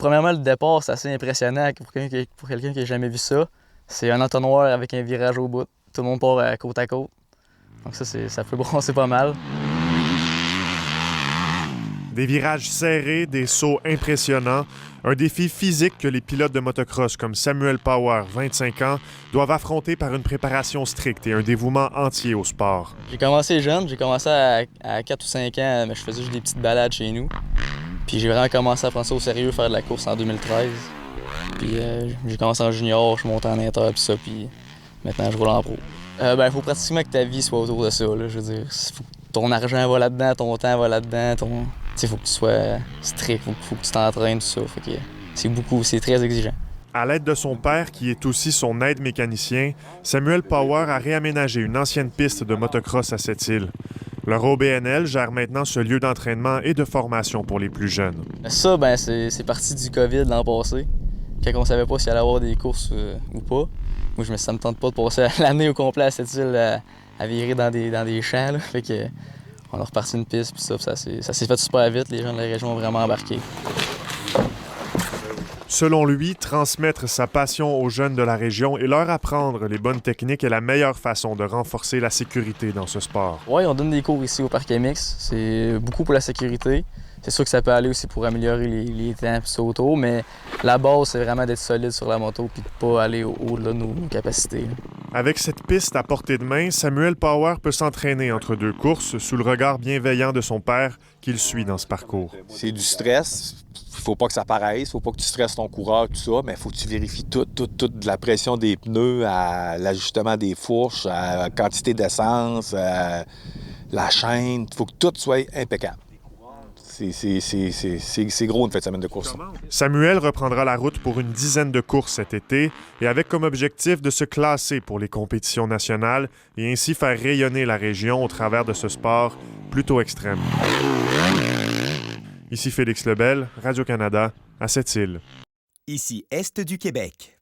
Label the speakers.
Speaker 1: Premièrement, le départ, c'est assez impressionnant pour quelqu'un qui n'a jamais vu ça. C'est un entonnoir avec un virage au bout. Tout le monde part côte à côte. Donc ça peut brasser pas mal.
Speaker 2: Des virages serrés, des sauts impressionnants, un défi physique que les pilotes de motocross comme Samuel Power, 25 ans, doivent affronter par une préparation stricte et un dévouement entier au sport.
Speaker 1: J'ai commencé jeune, j'ai commencé à 4 ou 5 ans, mais je faisais juste des petites balades chez nous. Puis j'ai vraiment commencé à prendre ça au sérieux, faire de la course en 2013. Puis j'ai commencé en junior, je suis monté en inter, puis ça, puis maintenant je roule en pro. Il faut pratiquement que ta vie soit autour de ça, là, je veux dire. Faut que ton argent va là-dedans, ton temps va là-dedans, il faut que tu sois strict, faut que tu t'entraînes, tout ça. Fait que c'est très exigeant.
Speaker 2: À l'aide de son père, qui est aussi son aide-mécanicien, Samuel Power a réaménagé une ancienne piste de motocross à cette île. Leur OBNL gère maintenant ce lieu d'entraînement et de formation pour les plus jeunes.
Speaker 1: Ça, c'est parti du COVID l'an passé, quand on savait pas s'il allait y avoir des courses ou pas. Moi, ça me tente pas de passer l'année au complet à cette île à virer dans des champs. Là. Fait que, on a reparti une piste, puis ça s'est fait super vite. Les gens de la région ont vraiment embarqué.
Speaker 2: Selon lui, transmettre sa passion aux jeunes de la région et leur apprendre les bonnes techniques est la meilleure façon de renforcer la sécurité dans ce sport.
Speaker 1: Oui, on donne des cours ici au Parc MX. C'est beaucoup pour la sécurité. C'est sûr que ça peut aller aussi pour améliorer les temps et ça autour, mais la base, c'est vraiment d'être solide sur la moto puis de pas aller au-delà de nos capacités.
Speaker 2: Avec cette piste à portée de main, Samuel Power peut s'entraîner entre deux courses sous le regard bienveillant de son père qu'il suit dans ce parcours.
Speaker 3: C'est du stress. Il faut pas que ça paraisse, faut pas que tu stresses ton coureur, tout ça, mais il faut que tu vérifies tout, de la pression des pneus à l'ajustement des fourches, à la quantité d'essence, à la chaîne. Il faut que tout soit impeccable. C'est gros une fin de semaine de course.
Speaker 2: Samuel reprendra la route pour une dizaine de courses cet été et avec comme objectif de se classer pour les compétitions nationales et ainsi faire rayonner la région au travers de ce sport plutôt extrême. Ici Félix Lebel, Radio-Canada, à Sept-Îles.
Speaker 4: Ici Est du Québec.